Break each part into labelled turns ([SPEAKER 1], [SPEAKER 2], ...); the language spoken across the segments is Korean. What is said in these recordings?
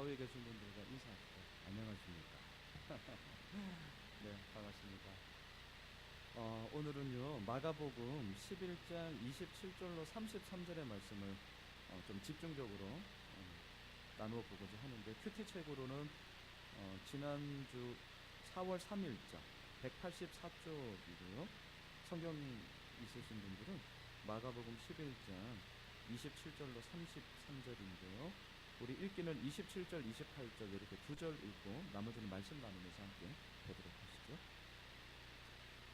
[SPEAKER 1] 가까이 계신 분들과 인사하시죠. 안녕하십니까. 네, 반갑습니다. 오늘은요 마가복음 11장 27절로 33절의 말씀을 좀 집중적으로 나누어 보고자 하는데, 큐티 책으로는 지난주 4월 3일자 184쪽이고요. 성경 있으신 분들은 마가복음 11장 27절로 33절인데요. 우리 읽기는 27절, 28절 이렇게 두 절 읽고 나머지는 말씀 나누면서 함께 보도록 하시죠.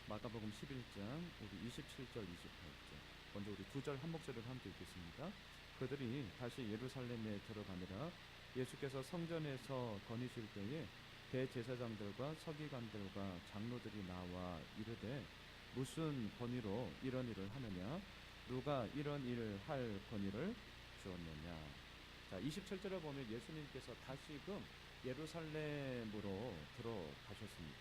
[SPEAKER 1] 마가복음 11장 우리 27절, 28절 먼저 우리 두 절 한 목소리로 함께 읽겠습니다. 그들이 다시 예루살렘에 들어가니라. 예수께서 성전에서 거니실 때에 대제사장들과 서기관들과 장로들이 나와 이르되 무슨 권위로 이런 일을 하느냐? 누가 이런 일을 할 권위를 주었느냐? 자, 27절에 보면 예수님께서 다시금 예루살렘으로 들어가셨습니다.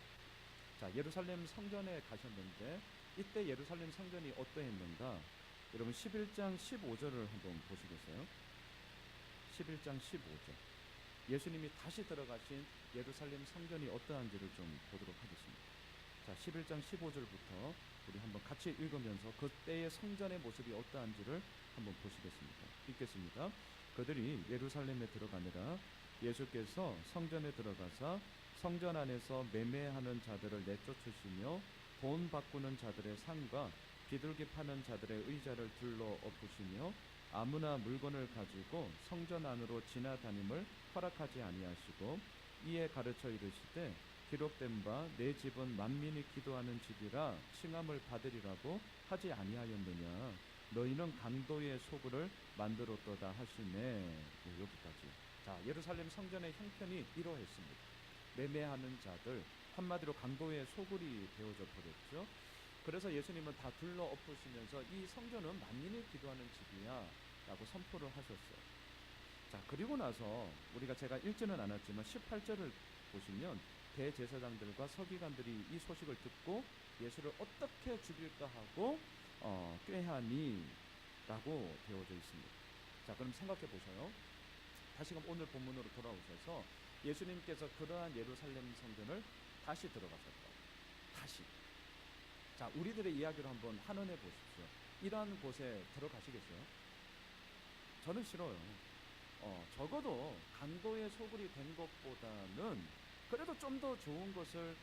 [SPEAKER 1] 자, 예루살렘 성전에 가셨는데 이때 예루살렘 성전이 어떠했는가? 여러분 11장 15절을 한번 보시겠어요? 11장 15절. 예수님이 다시 들어가신 예루살렘 성전이 어떠한지를 좀 보도록 하겠습니다. 자, 11장 15절부터 우리 한번 같이 읽으면서 그때의 성전의 모습이 어떠한지를 한번 보시겠습니다. 읽겠습니다. 그들이 예루살렘에 들어가니라. 예수께서 성전에 들어가사 성전 안에서 매매하는 자들을 내쫓으시며 돈 바꾸는 자들의 상과 비둘기 파는 자들의 의자를 둘러 엎으시며 아무나 물건을 가지고 성전 안으로 지나다님을 허락하지 아니하시고 이에 가르쳐 이르시되 기록된 바 내 집은 만민이 기도하는 집이라 칭함을 받으리라고 하지 아니하였느냐. 너희는 강도의 소굴을 만들었도다 하시네. 여기까지. 자, 예루살렘 성전의 형편이 이러했습니다. 매매하는 자들, 한마디로 강도의 소굴이 되어져 버렸죠. 그래서 예수님은 다 둘러 엎으시면서 이 성전은 만민이 기도하는 집이야 라고 선포를 하셨어요. 자, 그리고 나서 우리가 제가 읽지는 않았지만 18절을 보시면 대제사장들과 서기관들이 이 소식을 듣고 예수를 어떻게 죽일까 하고 꾀하니 라고 되어져 있습니다. 자, 그럼 생각해 보셔요. 다시금 오늘 본문으로 돌아오셔서 예수님께서 그러한 예루살렘 성전을 다시 들어가셨다. 다시. 자, 우리들의 이야기로 한번 한원해 보십시오. 이러한 곳에 들어가시겠어요? 저는 싫어요. 적어도 강도의 소굴이 된 것보다는 그래도 좀 더 좋은 것을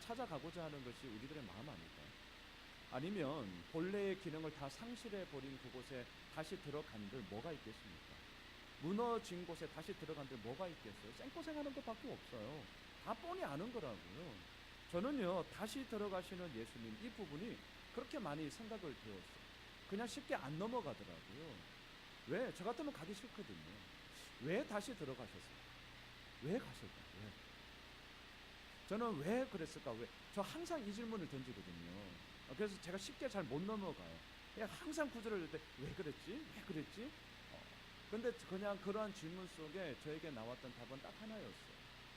[SPEAKER 1] 찾아가고자 하는 것이 우리들의 마음 아닐까요? 아니면 본래의 기능을 다 상실해 버린 그곳에 다시 들어간들 뭐가 있겠습니까? 무너진 곳에 다시 들어간들 뭐가 있겠어요? 생고생하는 것밖에 없어요. 다 뻔히 아는 거라고요. 저는요, 다시 들어가시는 예수님 이 부분이 그렇게 많이 생각을 되었어요. 그냥 쉽게 안 넘어가더라고요. 왜? 저 같으면 가기 싫거든요. 왜 다시 들어가셨어요? 왜 갔을까? 왜? 저는 왜 그랬을까? 왜? 저 항상 이 질문을 던지거든요. 그래서 제가 쉽게 잘 못 넘어가요. 그냥 항상 구절을 읽을 때 왜 그랬지? 왜 그랬지? 근데 그냥 그러한 질문 속에 저에게 나왔던 답은 딱 하나였어요.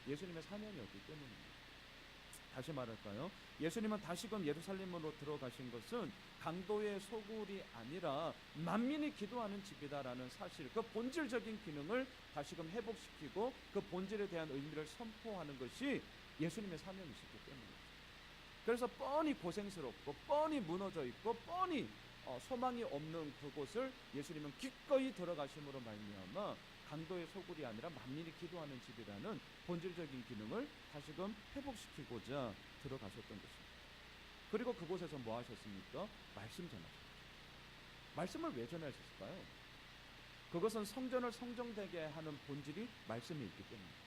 [SPEAKER 1] 예수님의 사명이었기 때문입니다. 다시 말할까요? 예수님은 다시금 예루살렘으로 들어가신 것은 강도의 소굴이 아니라 만민이 기도하는 집이다라는 사실, 그 본질적인 기능을 다시금 회복시키고 그 본질에 대한 의미를 선포하는 것이 예수님의 사명이시기 때문입니다. 그래서 뻔히 고생스럽고 뻔히 무너져 있고 뻔히 소망이 없는 그곳을 예수님은 기꺼이 들어가심으로 말미암아 강도의 소굴이 아니라 만민이 기도하는 집이라는 본질적인 기능을 다시금 회복시키고자 들어가셨던 것입니다. 그리고 그곳에서 뭐 하셨습니까? 말씀 전하셨습니다. 말씀을 왜 전하셨을까요? 그것은 성전을 성정되게 하는 본질이 말씀에 있기 때문입니다.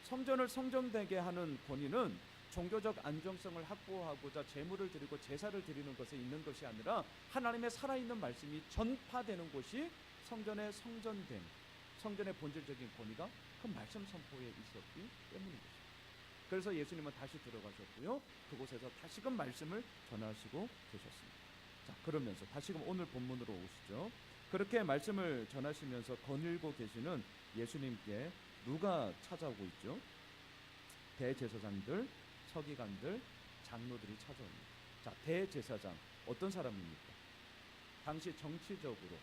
[SPEAKER 1] 성전을 성정되게 하는 권위는 종교적 안정성을 확보하고자 제물을 드리고 제사를 드리는 것에 있는 것이 아니라 하나님의 살아있는 말씀이 전파되는 곳이 성전의 성전됨, 성전의 본질적인 권위가 그 말씀 선포에 있었기 때문인 것입니다. 그래서 예수님은 다시 들어가셨고요, 그곳에서 다시금 말씀을 전하시고 계셨습니다. 자, 그러면서 다시금 오늘 본문으로 오시죠. 그렇게 말씀을 전하시면서 거닐고 계시는 예수님께 누가 찾아오고 있죠? 대제사장들, 서기관들, 장로들이 찾아옵니다. 자, 대제사장 어떤 사람입니까? 당시 정치적으로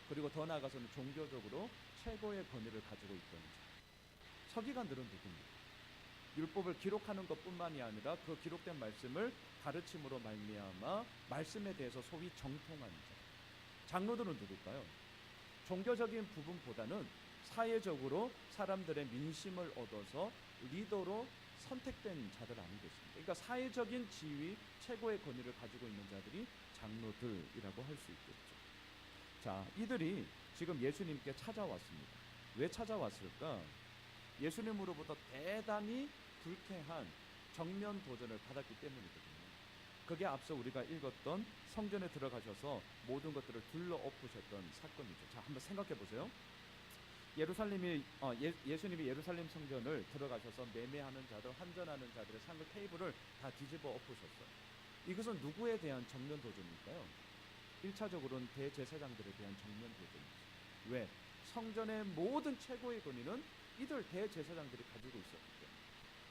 [SPEAKER 1] 그리고 더 나아가서는 종교적으로 최고의 권위를 가지고 있던 자. 서기관들은 누굽니까? 율법을 기록하는 것뿐만이 아니라 그 기록된 말씀을 가르침으로 말미암아 말씀에 대해서 소위 정통한 자. 장로들은 누굴까요? 종교적인 부분보다는 사회적으로 사람들의 민심을 얻어서 리더로 선택된 자들 아니겠습니까? 그러니까 사회적인 지위, 최고의 권위를 가지고 있는 자들이 장로들이라고 할 수 있겠죠. 자, 이들이 지금 예수님께 찾아왔습니다. 왜 찾아왔을까? 예수님으로부터 대단히 불쾌한 정면 도전을 받았기 때문이거든요. 그게 앞서 우리가 읽었던 성전에 들어가셔서 모든 것들을 둘러엎으셨던 사건이죠. 자, 한번 생각해 보세요. 예수님이 예루살렘 성전을 들어가셔서 매매하는 자들, 환전하는 자들의 상을 테이블을 다 뒤집어 엎으셨어요. 이것은 누구에 대한 정면 도전일까요? 1차적으로는 대제사장들에 대한 정면 도전이죠. 왜? 성전의 모든 최고의 권위는 이들 대제사장들이 가지고 있었기 때문에.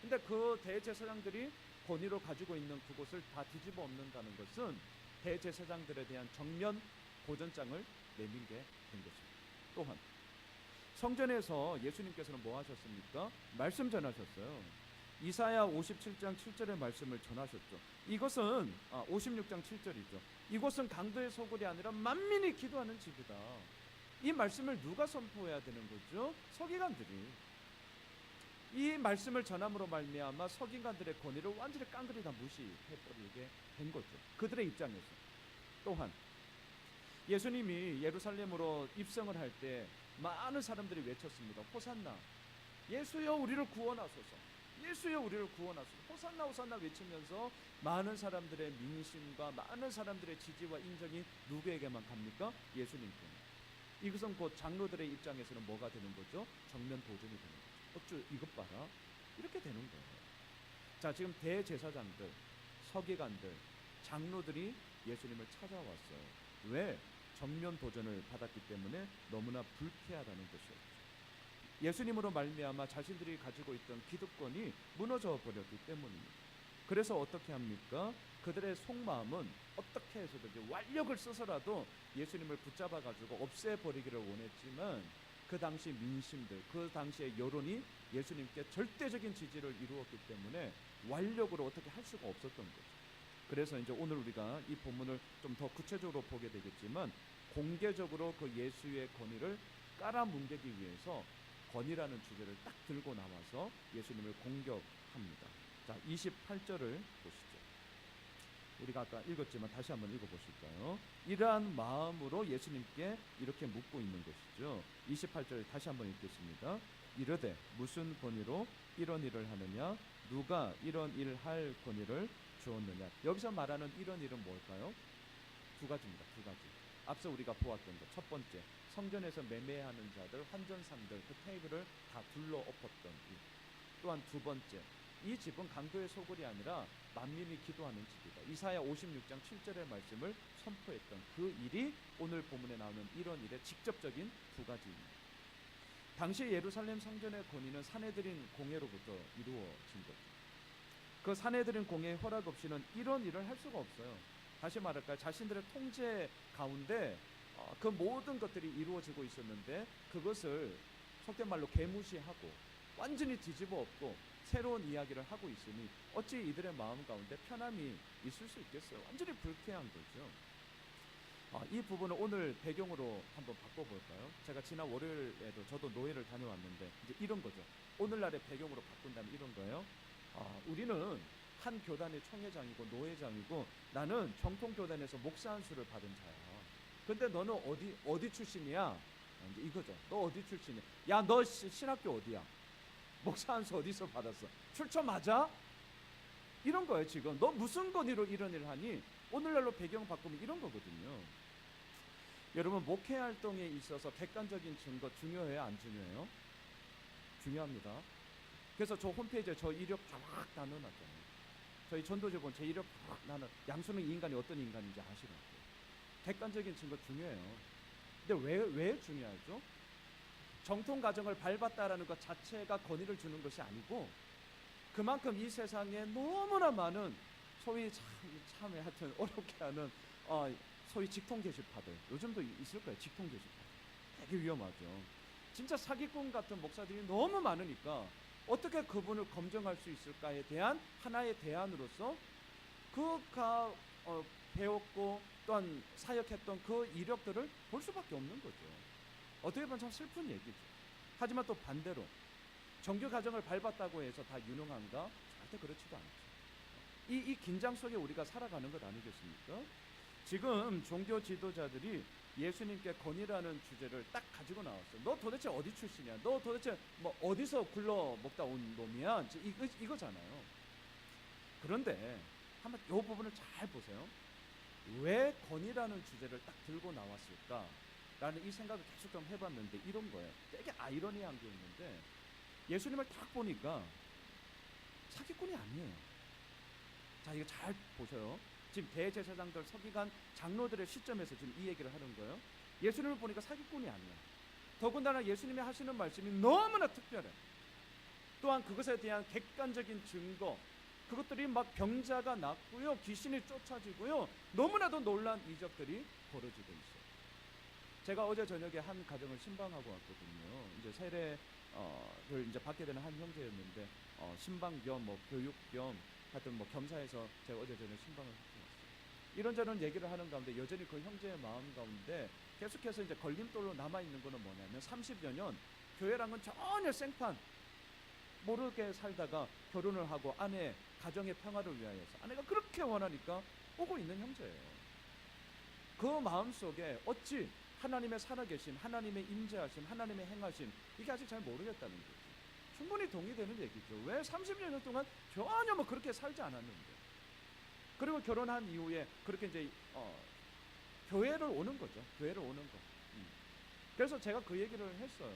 [SPEAKER 1] 근데 그 대제사장들이 권위로 가지고 있는 그곳을 다 뒤집어 엎는다는 것은 대제사장들에 대한 정면 도전장을 내민 게 된 것입니다. 또한 성전에서 예수님께서는 뭐 하셨습니까? 말씀 전하셨어요. 이사야 57장 7절의 말씀을 전하셨죠. 이것은 56장 7절이죠. 이곳은 강도의 소굴이 아니라 만민이 기도하는 집이다. 이 말씀을 누가 선포해야 되는 거죠? 서기관들이. 이 말씀을 전함으로 말미암아 서기관들의 권위를 완전히 깡그리 다 무시해버리게 된 거죠. 그들의 입장에서. 또한 예수님이 예루살렘으로 입성을 할 때 많은 사람들이 외쳤습니다. 호산나, 예수여 우리를 구원하소서, 예수여 우리를 구원하소서, 호산나 호산나 외치면서 많은 사람들의 민심과 많은 사람들의 지지와 인정이 누구에게만 갑니까? 예수님께. 이것은 곧 장로들의 입장에서는 뭐가 되는 거죠? 정면 도전이 되는 거죠. 어쭈 이것 봐라, 이렇게 되는 거예요. 자, 지금 대제사장들, 서기관들, 장로들이 예수님을 찾아왔어요. 왜? 정면 도전을 받았기 때문에 너무나 불쾌하다는 것이었죠. 예수님으로 말미암아 자신들이 가지고 있던 기득권이 무너져 버렸기 때문입니다. 그래서 어떻게 합니까? 그들의 속마음은 어떻게 해서든지 완력을 써서라도 예수님을 붙잡아 가지고 없애버리기를 원했지만 그 당시 민심들, 그 당시의 여론이 예수님께 절대적인 지지를 이루었기 때문에 완력으로 어떻게 할 수가 없었던 거죠. 그래서 이제 오늘 우리가 이 본문을 좀 더 구체적으로 보게 되겠지만 공개적으로 그 예수의 권위를 깔아뭉개기 위해서 권위라는 주제를 딱 들고 나와서 예수님을 공격합니다. 자, 28절을 보시죠. 우리가 아까 읽었지만 다시 한번 읽어보실까요? 이러한 마음으로 예수님께 이렇게 묻고 있는 것이죠. 28절 다시 한번 읽겠습니다. 이르되 무슨 권위로 이런 일을 하느냐? 누가 이런 일을 할 권위를 주었느냐? 여기서 말하는 이런 일은 뭘까요? 두 가지입니다. 두 가지. 앞서 우리가 보았던 것. 첫 번째, 성전에서 매매하는 자들, 환전상들, 그 테이블을 다 둘러 엎었던 일. 또한 두 번째, 이 집은 강도의 소굴이 아니라 만민이 기도하는 집이다. 이사야 56장 7절의 말씀을 선포했던 그 일이 오늘 본문에 나오는 이런 일의 직접적인 두 가지입니다. 당시 예루살렘 성전의 권위는 사내들인 공회로부터 이루어진 거죠. 그 사내들인 공회의 허락 없이는 이런 일을 할 수가 없어요. 다시 말할까요? 자신들의 통제 가운데 그 모든 것들이 이루어지고 있었는데 그것을 속된 말로 개무시하고 완전히 뒤집어 엎고 새로운 이야기를 하고 있으니 어찌 이들의 마음 가운데 편함이 있을 수 있겠어요? 완전히 불쾌한 거죠. 이 부분을 오늘 배경으로 한번 바꿔볼까요? 제가 지난 월요일에도 저도 노예를 다녀왔는데 이제 이런 거죠. 오늘날의 배경으로 바꾼다면 이런 거예요. 우리는 한 교단의 총회장이고 노회장이고 나는 정통교단에서 목사 안수를 받은 자야. 근데 너는 어디 출신이야? 이제 이거죠. 너 어디 출신이야? 야, 너 신학교 어디야? 목사 안수 어디서 받았어? 출처 맞아? 이런 거예요. 지금 너 무슨 권위로 이런 일을 하니? 오늘날로 배경 바꾸면 이런 거거든요. 여러분, 목회 활동에 있어서 객관적인 증거 중요해요? 안 중요해요? 중요합니다. 그래서 저 홈페이지에 저 이력 쫙 다 넣어놨잖아요. 저희 전도제 보면 제 이력 쫙 나는 양수는 이 인간이 어떤 인간인지 아시라고. 객관적인 증거 중요해요. 근데 왜 중요하죠? 정통 가정을 밟았다라는 것 자체가 권위를 주는 것이 아니고 그만큼 이 세상에 너무나 많은 소위 참 하여튼 어렵게 하는 소위 직통 게시파들 요즘도 있을 거예요. 직통 게시파 되게 위험하죠. 진짜 사기꾼 같은 목사들이 너무 많으니까 어떻게 그분을 검증할 수 있을까에 대한 하나의 대안으로서 그가 배웠고 또한 사역했던 그 이력들을 볼 수밖에 없는 거죠. 어떻게 보면 참 슬픈 얘기죠. 하지만 또 반대로 정규 과정을 밟았다고 해서 다 유능한가? 절대 그렇지도 않죠. 이 긴장 속에 우리가 살아가는 것 아니겠습니까? 지금 종교 지도자들이 예수님께 건의라는 주제를 딱 가지고 나왔어요. 너 도대체 어디 출신이야? 너 도대체 뭐 어디서 굴러 먹다 온 놈이야? 이거잖아요. 그런데 한번 이 부분을 잘 보세요. 왜 건의라는 주제를 딱 들고 나왔을까? 라는 이 생각을 계속 좀 해봤는데 이런 거예요. 되게 아이러니한 게 있는데 예수님을 딱 보니까 사기꾼이 아니에요. 자, 이거 잘 보셔요. 지금 대제사장들, 서기관, 장로들의 시점에서 지금 이 얘기를 하는 거예요. 예수님을 보니까 사기꾼이 아니야. 더군다나 예수님이 하시는 말씀이 너무나 특별해. 또한 그것에 대한 객관적인 증거, 그것들이 막 병자가 낫고요, 귀신이 쫓아지고요, 너무나도 놀라운 이적들이 벌어지고 있어요. 제가 어제 저녁에 한 가정을 신방하고 왔거든요. 이제 세례를 이제 받게 되는 한 형제였는데 신방 겸 뭐 교육 겸 하여튼 뭐 겸사해서 제가 어제 저녁에 신방을 했어요. 이런저런 얘기를 하는 가운데 여전히 그 형제의 마음 가운데 계속해서 이제 걸림돌로 남아 있는 거는 뭐냐면 30여 년 교회랑은 전혀 생판 모르게 살다가 결혼을 하고 아내 가정의 평화를 위하여서 아내가 그렇게 원하니까 오고 있는 형제예요. 그 마음 속에 어찌 하나님의 살아계심, 하나님의 임재하심, 하나님의 행하심, 이게 아직 잘 모르겠다는 거죠. 충분히 동의되는 얘기죠. 왜 30여 년 동안 전혀 뭐 그렇게 살지 않았는데, 그리고 결혼한 이후에 그렇게 이제 교회를 오는 거죠. 교회를 오는 거. 그래서 제가 그 얘기를 했어요.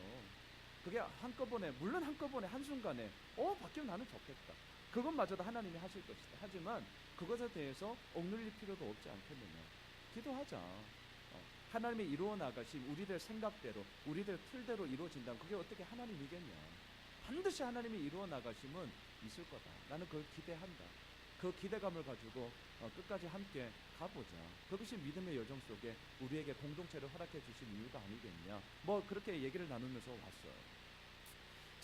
[SPEAKER 1] 그게 한꺼번에, 물론 한꺼번에 한순간에 바뀌면 나는 좋겠다, 그것마저도 하나님이 하실 것이다. 하지만 그것에 대해서 억눌릴 필요도 없지 않겠느냐. 기도하자. 하나님이 이루어 나가신 우리들 생각대로, 우리들 틀대로 이루어진다면 그게 어떻게 하나님이겠냐. 반드시 하나님이 이루어 나가심은 있을 거다. 나는 그걸 기대한다. 그 기대감을 가지고 끝까지 함께 가보자. 그것이 믿음의 여정 속에 우리에게 공동체를 허락해 주신 이유가 아니겠냐. 뭐 그렇게 얘기를 나누면서 왔어요.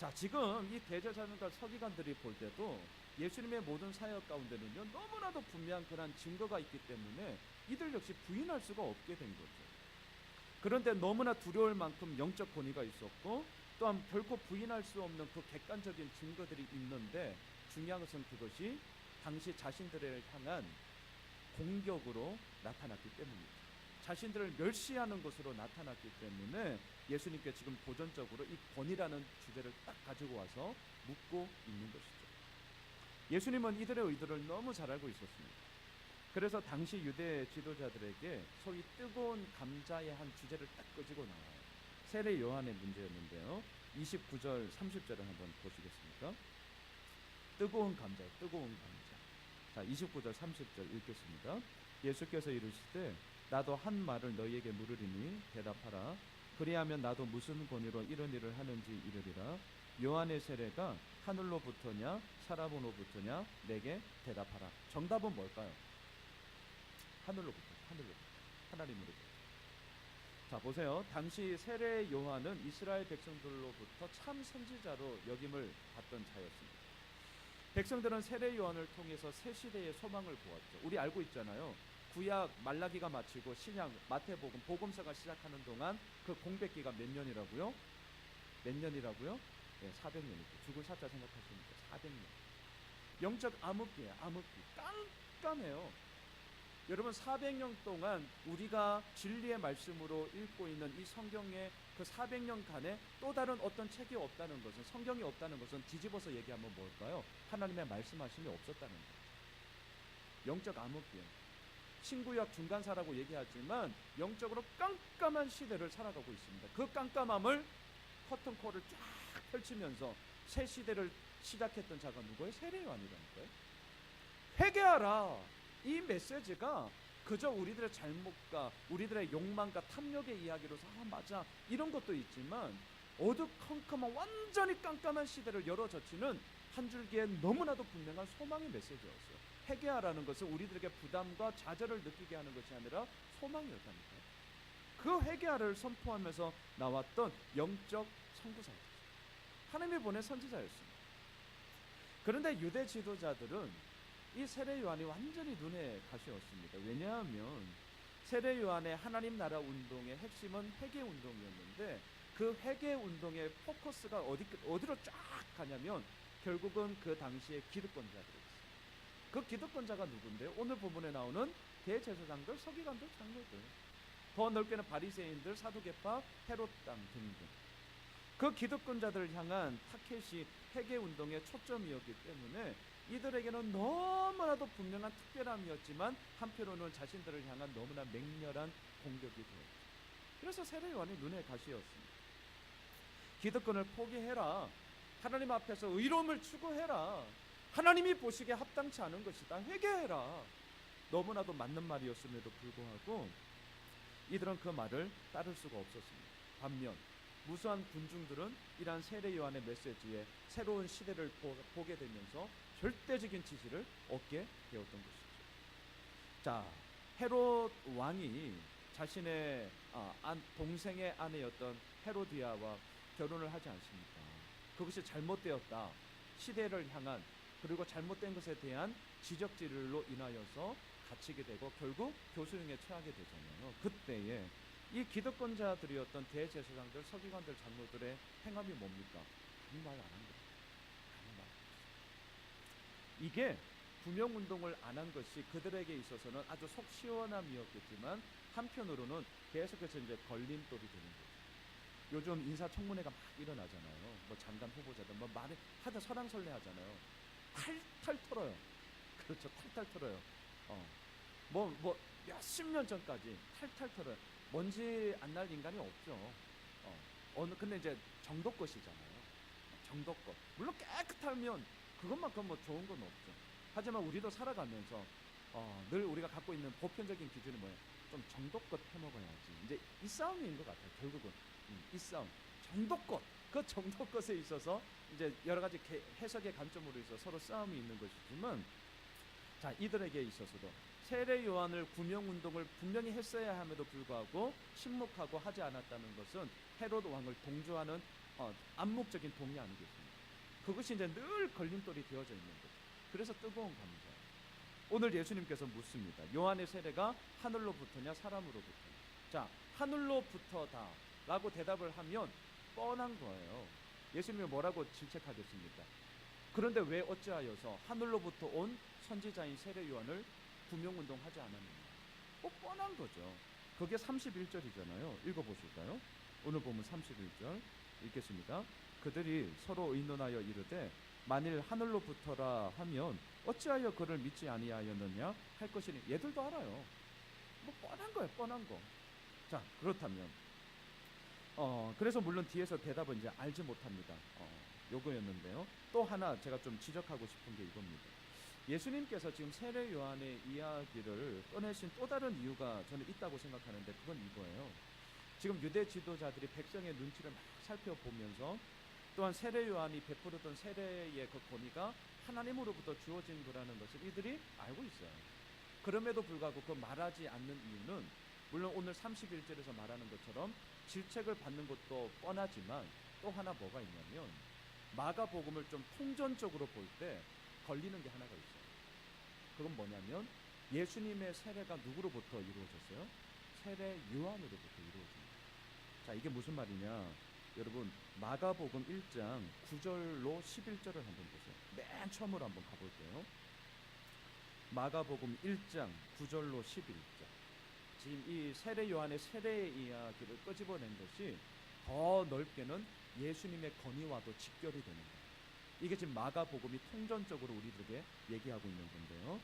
[SPEAKER 1] 자, 지금 이 대제사장과 서기관들이 볼 때도 예수님의 모든 사역 가운데는요, 너무나도 분명한 그런 증거가 있기 때문에 이들 역시 부인할 수가 없게 된 거죠. 그런데 너무나 두려울 만큼 영적 권위가 있었고, 또한 결코 부인할 수 없는 그 객관적인 증거들이 있는데, 중요한 것은 그것이 당시 자신들을 향한 공격으로 나타났기 때문입니다. 자신들을 멸시하는 것으로 나타났기 때문에 예수님께 지금 도전적으로 이 권위라는 주제를 딱 가지고 와서 묻고 있는 것이죠. 예수님은 이들의 의도를 너무 잘 알고 있었습니다. 그래서 당시 유대 지도자들에게 소위 뜨거운 감자의 한 주제를 딱 끄지고 나와요. 세례 요한의 문제였는데요. 29절 30절을 한번 보시겠습니까? 뜨거운 감자, 뜨거운 감자. 자, 29절 30절 읽겠습니다. 예수께서 이르시되 나도 한 말을 너희에게 물으리니 대답하라. 그리하면 나도 무슨 권위로 이런 일을 하는지 이르리라. 요한의 세례가 하늘로부터냐 사람으로부터냐 내게 대답하라. 정답은 뭘까요? 하늘로부터, 하나님으로부터. 자, 보세요. 당시 세례 요한은 이스라엘 백성들로부터 참 선지자로 여김을 받던 자였습니다. 백성들은 세례 요한을 통해서 새 시대의 소망을 보았죠. 우리 알고 있잖아요. 구약 말라기가 마치고 신약 마태복음 복음서가 시작하는 동안 그 공백 기간 몇 년이라고요? 몇 년이라고요? 네, 400년이죠. 죽을 사자 생각하시니까 400년. 영적 암흑기예요. 암흑기. 깜깜해요. 여러분, 400년 동안 우리가 진리의 말씀으로 읽고 있는 이 성경의 그 400년간에 또 다른 어떤 책이 없다는 것은, 성경이 없다는 것은 뒤집어서 얘기하면 뭘까요? 하나님의 말씀하심이 없었다는 거예요. 영적 암흑기예요. 신구약 중간사라고 얘기하지만 영적으로 깜깜한 시대를 살아가고 있습니다. 그 깜깜함을 커튼콜을 쫙 펼치면서 새 시대를 시작했던 자가 누구예요? 세례 요한이라는 거예요. 회개하라. 이 메시지가 그저 우리들의 잘못과 우리들의 욕망과 탐욕의 이야기로서 맞아 이런 것도 있지만, 어두컴컴한 완전히 깜깜한 시대를 열어젖히는 한 줄기의 너무나도 분명한 소망의 메시지였어요. 회개하라는 것은 우리들에게 부담과 좌절을 느끼게 하는 것이 아니라 소망이었다니까요. 그 회개하를 선포하면서 나왔던 영적 선구자였죠. 하나님이 보낸 선지자였습니다. 그런데 유대 지도자들은 이 세례 요한이 완전히 눈에 가시였습니다. 왜냐하면 세례 요한의 하나님 나라 운동의 핵심은 회개 운동이었는데 그 회개 운동의 포커스가 어디로 쫙 가냐면 결국은 그 당시에 기득권자들이었어요. 그 기득권자가 누군데요? 오늘 본문에 나오는 대제사장들, 서기관들, 장로들, 더 넓게는 바리새인들, 사두개파, 헤롯 땅 등등. 그 기득권자들을 향한 타켓이 회개 운동의 초점이었기 때문에 이들에게는 너무나도 분명한 특별함이었지만 한편으로는 자신들을 향한 너무나 맹렬한 공격이 되었죠. 그래서 세례 요한이 눈에 가시였습니다. 기득권을 포기해라. 하나님 앞에서 의로움을 추구해라. 하나님이 보시기에 합당치 않은 것이다. 회개해라. 너무나도 맞는 말이었음에도 불구하고 이들은 그 말을 따를 수가 없었습니다. 반면 무수한 군중들은 이러한 세례 요한의 메시지에 새로운 시대를 보게 되면서 절대적인 지지를 얻게 되었던 것이죠. 자, 헤롯 왕이 자신의 동생의 아내였던 헤로디아와 결혼을 하지 않습니까? 그것이 잘못되었다. 시대를 향한 그리고 잘못된 것에 대한 지적질로 인하여서 갇히게 되고 결국 교수형에 처하게 되잖아요. 그때에 이 기득권자들이었던 대제사장들, 서기관들, 장로들의 행함이 뭡니까? 아무 말 안 한 거예요. 아무 말. 이게 구명운동을 안 한 것이 그들에게 있어서는 아주 속 시원함이었겠지만 한편으로는 계속해서 이제 걸림돌이 되는 거죠. 요즘 인사청문회가 막 일어나잖아요. 뭐 장관 후보자들 뭐 말을 하다 설왕설래 하잖아요. 탈탈 털어요. 그렇죠. 탈탈 털어요. 뭐 몇십 년 전까지 탈탈 털어요. 먼지 안 날 인간이 없죠. 근데 이제 정도껏이잖아요. 정도껏. 물론 깨끗하면 그것만큼 뭐 좋은 건 없죠. 하지만 우리도 살아가면서 늘 우리가 갖고 있는 보편적인 기준이 뭐예요? 좀 정도껏 해먹어야지. 이제 이 싸움인 것 같아요. 결국은 이 싸움. 정도껏. 그 정도껏에 있어서 이제 여러 가지 해석의 관점으로 있어 서로 싸움이 있는 것이지만, 자, 이들에게 있어서도 세례 요한을 구명운동을 분명히 했어야 함에도 불구하고 침묵하고 하지 않았다는 것은 헤롯 왕을 동조하는 암묵적인 동의 아니겠습니까? 그것이 이제 늘 걸림돌이 되어져 있는 거죠. 그래서 뜨거운 감자예요. 오늘 예수님께서 묻습니다. 요한의 세례가 하늘로부터냐 사람으로부터냐? 자, 하늘로부터다 라고 대답을 하면 뻔한 거예요. 예수님이 뭐라고 질책하겠습니까? 그런데 왜 어찌하여서 하늘로부터 온 선지자인 세례 요한을 구명운동하지 않았느냐? 뻔한 거죠. 그게 31절이잖아요. 읽어보실까요? 오늘 보면 31절 읽겠습니다. 그들이 서로 의논하여 이르되 만일 하늘로부터라 하면 어찌하여 그를 믿지 아니하였느냐 할 것이니. 얘들도 알아요. 뭐 뻔한 거예요. 뻔한 거. 자, 그렇다면 그래서 물론 뒤에서 대답은 이제 알지 못합니다. 요거였는데요. 또 하나 제가 좀 지적하고 싶은 게 이겁니다. 예수님께서 지금 세례 요한의 이야기를 꺼내신 또 다른 이유가 저는 있다고 생각하는데 그건 이거예요. 지금 유대 지도자들이 백성의 눈치를 막 살펴보면서 또한 세례 요한이 베풀었던 세례의 그 권위가 하나님으로부터 주어진 거라는 것을 이들이 알고 있어요. 그럼에도 불구하고 그 말하지 않는 이유는 물론 오늘 31절에서 말하는 것처럼 질책을 받는 것도 뻔하지만 또 하나 뭐가 있냐면 마가복음을 좀 통전적으로 볼 때 걸리는 게 하나가 있어요. 그건 뭐냐면 예수님의 세례가 누구로부터 이루어졌어요? 세례 요한으로부터 이루어집니다. 자, 이게 무슨 말이냐? 여러분, 마가복음 1장 9절로 11절을 한번 보세요. 맨 처음으로 한번 가볼게요. 마가복음 1장 9절로 11절. 지금 이 세례 요한의 세례 이야기를 끄집어낸 것이 더 넓게는 예수님의 건의와도 직결이 되는 거예요. 이게 지금 마가복음이 통전적으로 우리들에게 얘기하고 있는 건데요.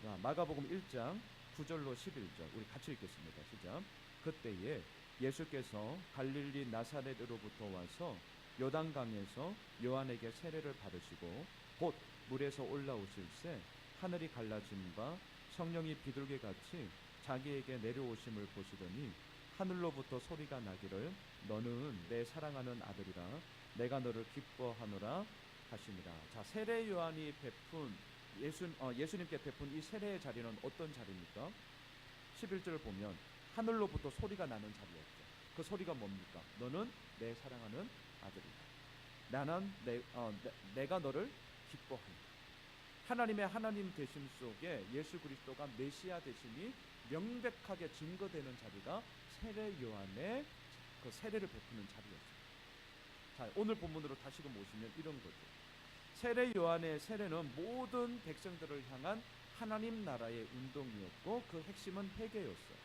[SPEAKER 1] 자, 마가복음 1장 9절로 11절 우리 같이 읽겠습니다. 시작. 그때에 예수께서 갈릴리 나사렛으로부터 와서 요단강에서 요한에게 세례를 받으시고 곧 물에서 올라오실새 하늘이 갈라짐과 성령이 비둘기같이 자기에게 내려오심을 보시더니 하늘로부터 소리가 나기를 너는 내 사랑하는 아들이라 내가 너를 기뻐하노라 하시니라. 자, 세례 요한이 베푼 예수님께 베푼 이 세례의 자리는 어떤 자리입니까? 11절을 보면 하늘로부터 소리가 나는 자리였죠. 그 소리가 뭡니까? 너는 내 사랑하는 아들이다. 나는 내가 너를 기뻐한다. 하나님의 하나님 되심 속에 예수 그리스도가 메시아 되심이 명백하게 증거되는 자리가 세례 요한의 그 세례를 베푸는 자리였어요. 자, 오늘 본문으로 다시금 오시면 이런 거죠. 세례 요한의 세례는 모든 백성들을 향한 하나님 나라의 운동이었고 그 핵심은 회개였어요.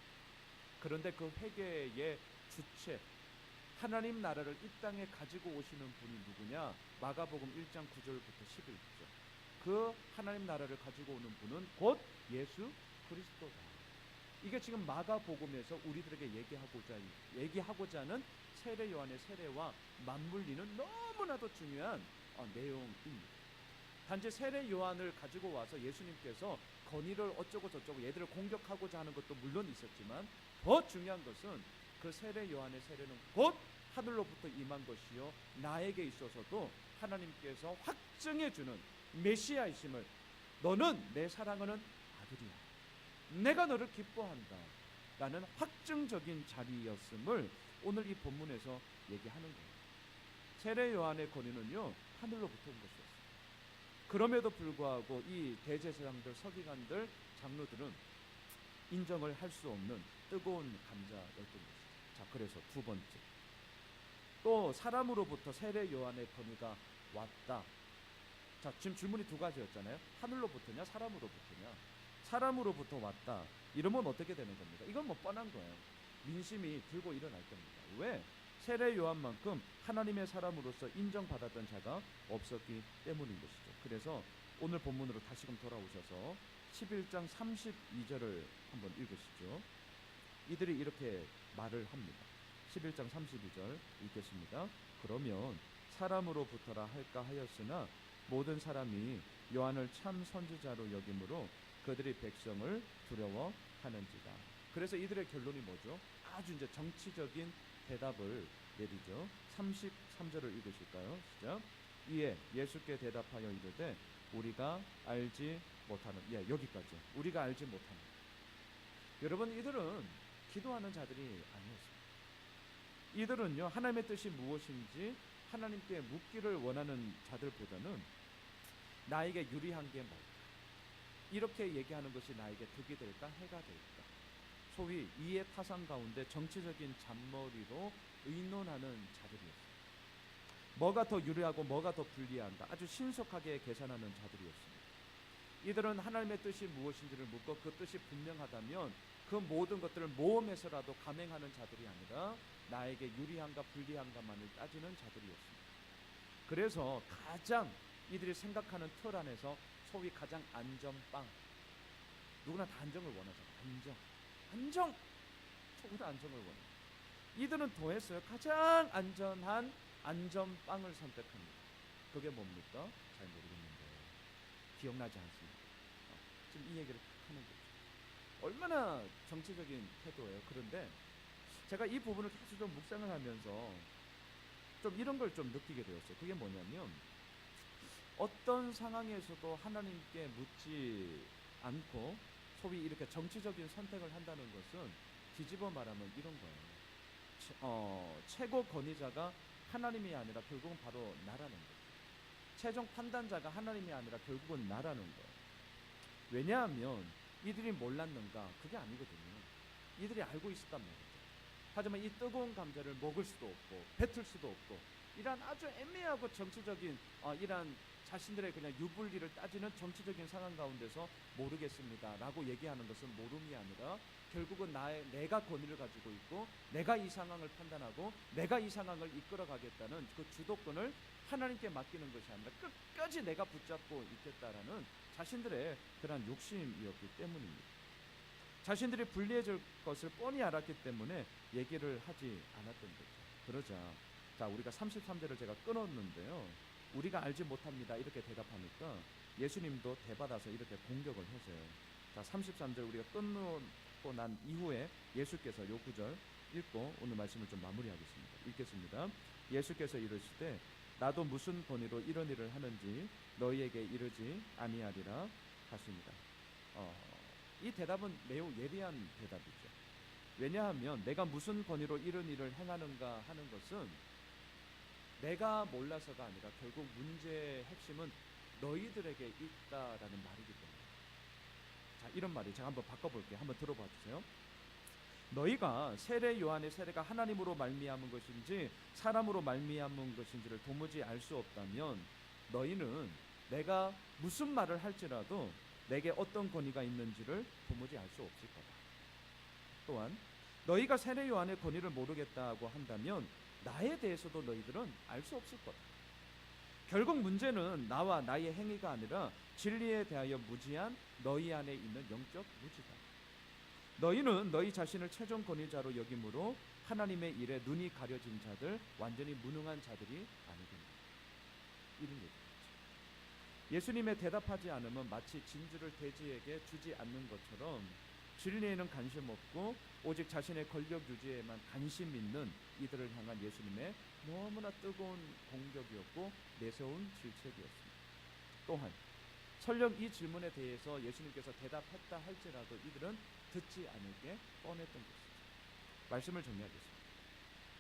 [SPEAKER 1] 그런데 그 회개의 주체, 하나님 나라를 이 땅에 가지고 오시는 분이 누구냐? 마가복음 1장 9절부터 11절. 그 하나님 나라를 가지고 오는 분은 곧 예수 그리스도다. 이게 지금 마가복음에서 우리들에게 얘기하고자 하는 세례 요한의 세례와 맞물리는 너무나도 중요한 내용입니다. 단지 세례 요한을 가지고 와서 예수님께서 건의를 어쩌고 저쩌고 얘들을 공격하고자 하는 것도 물론 있었지만 더 중요한 것은 그 세례 요한의 세례는 곧 하늘로부터 임한 것이요 나에게 있어서도 하나님께서 확증해 주는 메시아이심을, 너는 내 사랑하는 아들이야, 내가 너를 기뻐한다 라는 확증적인 자리였음을 오늘 이 본문에서 얘기하는 거예요. 세례 요한의 권위는요 하늘로부터 온 것이었어요. 그럼에도 불구하고 이 대제사장들, 서기관들, 장로들은 인정을 할 수 없는 뜨거운 감자였던 것이죠. 자, 그래서 두 번째, 또 사람으로부터 세례 요한의 권위가 왔다. 자, 지금 질문이 두 가지였잖아요. 하늘로부터냐 사람으로부터냐. 사람으로부터 왔다 이러면 어떻게 되는 겁니까? 이건 뭐 뻔한 거예요. 민심이 들고 일어날 겁니다. 왜? 세례 요한만큼 하나님의 사람으로서 인정받았던 자가 없었기 때문인 것이죠. 그래서 오늘 본문으로 다시금 돌아오셔서 11장 32절을 한번 읽으시죠. 이들이 이렇게 말을 합니다. 11장 32절 읽겠습니다. 그러면 사람으로부터라 할까 하였으나 모든 사람이 요한을 참 선지자로 여김으로 그들이 백성을 두려워하는지다. 그래서 이들의 결론이 뭐죠? 아주 이제 정치적인 대답을 내리죠. 33절을 읽으실까요? 시작. 이에 예수께 대답하여 이르되 우리가 알지 못하는, 여기까지. 우리가 알지 못하는. 여러분, 이들은 기도하는 자들이 아니었습니다. 이들은요 하나님의 뜻이 무엇인지 하나님께 묻기를 원하는 자들보다는 나에게 유리한 게 뭘까, 이렇게 얘기하는 것이 나에게 득이 될까 해가 될까, 소위 이해 타산 가운데 정치적인 잔머리로 의논하는 자들이었습니다. 뭐가 더 유리하고 뭐가 더 불리한가 아주 신속하게 계산하는 자들이었습니다. 이들은 하나님의 뜻이 무엇인지를 묻고 그 뜻이 분명하다면 그 모든 것들을 모험해서라도 감행하는 자들이 아니라 나에게 유리한가 불리한가만을 따지는 자들이었습니다. 그래서 가장 이들이 생각하는 틀 안에서 소위 가장 안전빵, 누구나 다 안정을 원하잖아요. 안정, 누구나 안정을 원해요. 이들은 더했어요. 가장 안전한 안전빵을 선택합니다. 그게 뭡니까? 잘 모르겠는데 기억나지 않습니다. 지금 이 얘기를 하는 거죠. 얼마나 정치적인 태도예요. 그런데 제가 이 부분을 계속 좀 묵상을 하면서 좀 이런 걸 좀 느끼게 되었어요. 그게 뭐냐면 어떤 상황에서도 하나님께 묻지 않고 소위 이렇게 정치적인 선택을 한다는 것은 뒤집어 말하면 이런 거예요. 최고 권위자가 하나님이 아니라 결국은 바로 나라는 거죠. 최종 판단자가 하나님이 아니라 결국은 나라는 거예요. 왜냐하면 이들이 몰랐는가? 그게 아니거든요. 이들이 알고 있었단 말이죠. 하지만 이 뜨거운 감자를 먹을 수도 없고 뱉을 수도 없고 이러한 아주 애매하고 정치적인 이러한 자신들의 그냥 유불리를 따지는 정치적인 상황 가운데서 모르겠습니다 라고 얘기하는 것은 모름이 아니라 결국은 내가 권위를 가지고 있고 내가 이 상황을 판단하고 내가 이 상황을 이끌어 가겠다는 그 주도권을 하나님께 맡기는 것이 아니라 끝까지 내가 붙잡고 있겠다라는 자신들의 그런 욕심이었기 때문입니다. 자신들이 불리해질 것을 뻔히 알았기 때문에 얘기를 하지 않았던 거죠. 그러자 우리가 33절을 제가 끊었는데요. 우리가 알지 못합니다 이렇게 대답하니까 예수님도 대받아서 이렇게 공격을 하세요. 자, 33절 우리가 끊고 난 이후에 예수께서 요 구절 읽고 오늘 말씀을 좀 마무리하겠습니다. 읽겠습니다. 예수께서 이르시되 나도 무슨 권위로 이런 일을 하는지 너희에게 이르지 아니하리라 하십니다. 이 대답은 매우 예리한 대답이죠. 왜냐하면 내가 무슨 권위로 이런 일을 행하는가 하는 것은 내가 몰라서가 아니라 결국 문제의 핵심은 너희들에게 있다라는 말이기 때문에. 자, 이런 말이 제가 한번 바꿔볼게요. 한번 들어봐 주세요. 너희가 세례 요한의 세례가 하나님으로 말미암은 것인지 사람으로 말미암은 것인지를 도무지 알 수 없다면 너희는 내가 무슨 말을 할지라도 내게 어떤 권위가 있는지를 도무지 알 수 없을 거다. 또한 너희가 세례 요한의 권위를 모르겠다고 한다면 나에 대해서도 너희들은 알 수 없을 거다. 결국 문제는 나와 나의 행위가 아니라 진리에 대하여 무지한 너희 안에 있는 영적 무지다. 너희는 너희 자신을 최종 권위자로 여김으로 하나님의 일에 눈이 가려진 자들, 완전히 무능한 자들이 아니겠느냐. 이런 얘기죠. 예수님의 대답하지 않으면 마치 진주를 돼지에게 주지 않는 것처럼 진리에는 관심 없고 오직 자신의 권력 유지에만 관심 있는 이들을 향한 예수님의 너무나 뜨거운 공격이었고 내세운 질책이었습니다. 또한 설령 이 질문에 대해서 예수님께서 대답했다 할지라도 이들은 듣지 않을 게 뻔했던 것이죠. 말씀을 정리하겠습니다.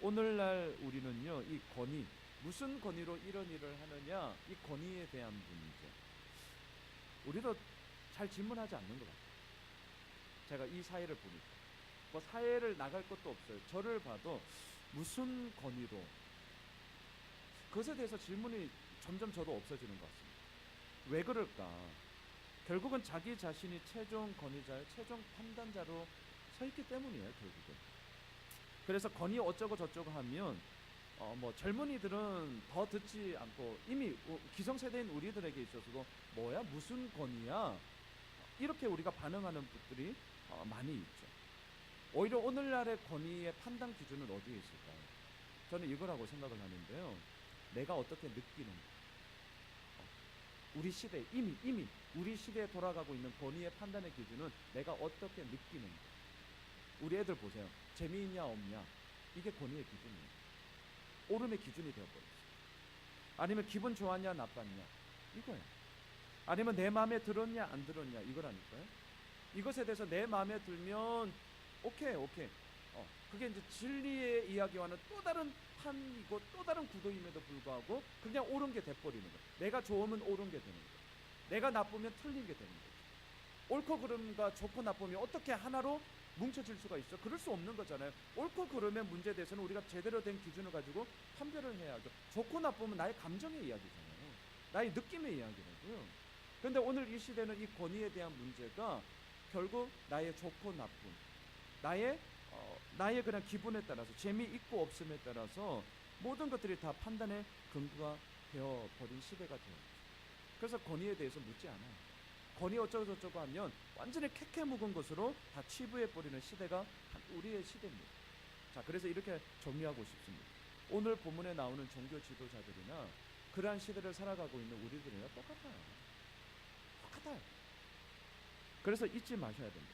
[SPEAKER 1] 오늘날 우리는요, 이 권위, 무슨 권위로 이런 일을 하느냐, 이 권위에 대한 문제, 우리도 잘 질문하지 않는 것 같아요. 제가 이 사회를 보니까 뭐 사회를 나갈 것도 없어요. 저를 봐도 무슨 권위로, 그것에 대해서 질문이 점점 저도 없어지는 것 같습니다. 왜 그럴까? 결국은 자기 자신이 최종 권위자의 최종 판단자로 서 있기 때문이에요. 결국은. 그래서 권위 어쩌고 저쩌고 하면 뭐 젊은이들은 더 듣지 않고 이미 기성세대인 우리들에게 있어서도 뭐야 무슨 권위야 이렇게 우리가 반응하는 분들이 많이 있죠. 오히려 오늘날의 권위의 판단 기준은 어디에 있을까요? 저는 이거라고 생각을 하는데요. 내가 어떻게 느끼는 거. 우리 시대 이미 우리 시대에 돌아가고 있는 권위의 판단의 기준은 내가 어떻게 느끼는 거. 우리 애들 보세요. 재미있냐 없냐 이게 권위의 기준이에요. 오름의 기준이 되어버렸어요. 아니면 기분 좋았냐 나빴냐 이거예요. 아니면 내 마음에 들었냐 안 들었냐 이거라니까요. 이것에 대해서 내 마음에 들면 오케이 그게 이제 진리의 이야기와는 또 다른 판이고 또 다른 구도임에도 불구하고 그냥 옳은 게 돼버리는 거예요. 내가 좋으면 옳은 게 되는 거예요. 내가 나쁘면 틀린 게 되는 거예요. 옳고 그름과 좋고 나쁨이 어떻게 하나로 뭉쳐질 수가 있어? 그럴 수 없는 거잖아요. 옳고 그름의 문제에 대해서는 우리가 제대로 된 기준을 가지고 판별을 해야죠. 좋고 나쁨은 나의 감정의 이야기잖아요. 나의 느낌의 이야기라고요. 그런데 오늘 이 시대는 이 권위에 대한 문제가 결국 나의 좋고 나쁨, 나의 그냥 기분에 따라서 재미있고 없음에 따라서 모든 것들이 다 판단의 근거가 되어버린 시대가 되어요. 그래서 권위에 대해서 묻지 않아요. 권위 어쩌고 저쩌고 하면 완전히 캐캐 묵은 것으로 다 치부해버리는 시대가 우리의 시대입니다. 자, 그래서 이렇게 정리하고 싶습니다. 오늘 본문에 나오는 종교 지도자들이나 그러한 시대를 살아가고 있는 우리들이랑 똑같아요. 그래서 잊지 마셔야 됩니다.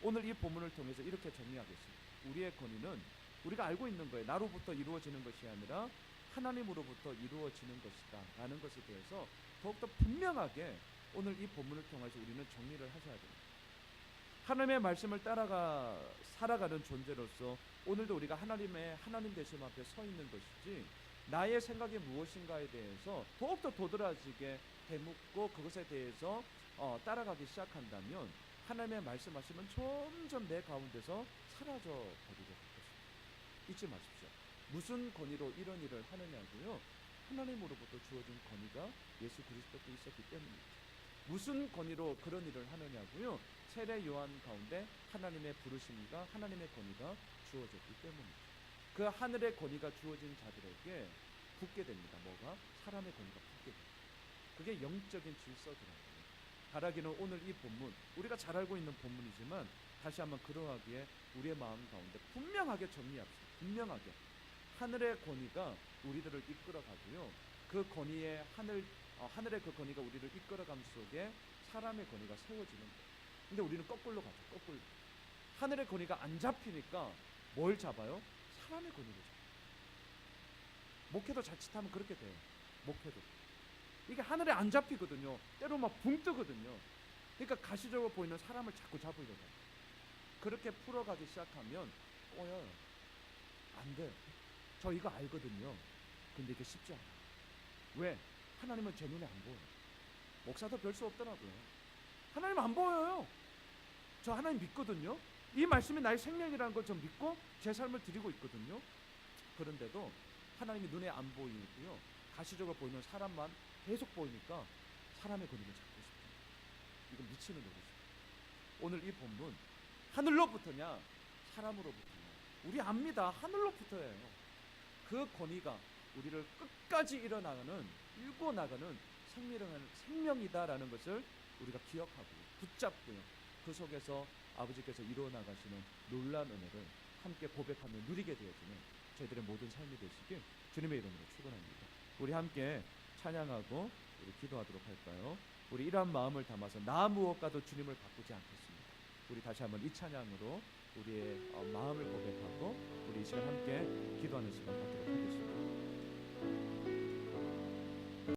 [SPEAKER 1] 오늘 이 본문을 통해서 이렇게 정리하겠습니다. 우리의 권위는 우리가 알고 있는 거예요. 나로부터 이루어지는 것이 아니라 하나님으로부터 이루어지는 것이다 라는 것에 대해서 더욱더 분명하게 오늘 이 본문을 통해서 우리는 정리를 하셔야 됩니다. 하나님의 말씀을 따라가 살아가는 존재로서 오늘도 우리가 하나님 되심 앞에 서 있는 것이지 나의 생각이 무엇인가에 대해서 더욱더 도드라지게 되묻고 그것에 대해서 따라가기 시작한다면 하나님의 말씀하시면 점점 내 가운데서 사라져 버리게 될 것입니다. 잊지 마십시오. 무슨 권위로 이런 일을 하느냐고요? 하나님으로부터 주어진 권위가 예수 그리스도께 있었기 때문입니다. 무슨 권위로 그런 일을 하느냐고요? 세례 요한 가운데 하나님의 부르심과 하나님의 권위가 주어졌기 때문입니다. 그 하늘의 권위가 주어진 자들에게 붙게 됩니다. 뭐가? 사람의 권위가 붙게 됩니다. 그게 영적인 질서더라고요. 바라기는 오늘 이 본문, 우리가 잘 알고 있는 본문이지만 다시 한번 그러하기에 우리의 마음 가운데 분명하게 정리합시다. 분명하게 하늘의 권위가 우리들을 이끌어가고요. 그 권위의 하늘의 그 권위가 우리를 이끌어감 속에 사람의 권위가 세워지는 거예요. 근데 우리는 거꾸로 가죠. 거꾸로. 하늘의 권위가 안 잡히니까 뭘 잡아요? 사람의 권위를 잡아요. 목회도 자칫하면 그렇게 돼요. 목회도. 이게 하늘에 안 잡히거든요. 때로 막 붕 뜨거든요. 그러니까 가시적으로 보이는 사람을 자꾸 잡으려고 해요. 그렇게 풀어가기 시작하면 꼬여요. 안 돼. 저 이거 알거든요. 근데 이게 쉽지 않아. 왜? 하나님은 제 눈에 안 보여요. 목사도 별 수 없더라고요. 하나님 안 보여요. 저 하나님 믿거든요. 이 말씀이 나의 생명이라는 걸 좀 믿고 제 삶을 드리고 있거든요. 그런데도 하나님이 눈에 안 보이고요, 가시적으로 보이는 사람만 계속 보이니까 사람의 권위를 잡고 싶어요. 이건 미치는 거죠. 오늘 이 본문, 하늘로부터냐 사람으로부터냐, 우리 압니다. 하늘로부터예요. 그 권위가 우리를 끝까지 일고 나가는 생명이다라는 것을 우리가 기억하고 붙잡고요, 그 속에서 아버지께서 이루어 나가시는 놀라운 은혜를 함께 고백하며 누리게 되어지는 저희들의 모든 삶이 되시길 주님의 이름으로 축원합니다. 우리 함께 찬양하고 우리 기도하도록 할까요? 우리 이러한 마음을 담아서 나 무엇과도 주님을 바꾸지 않겠습니다. 우리 다시 한번 이 찬양으로 우리의 마음을 고백하고 우리 이 시간 함께 기도하는 시간 갖도록 하겠습니다.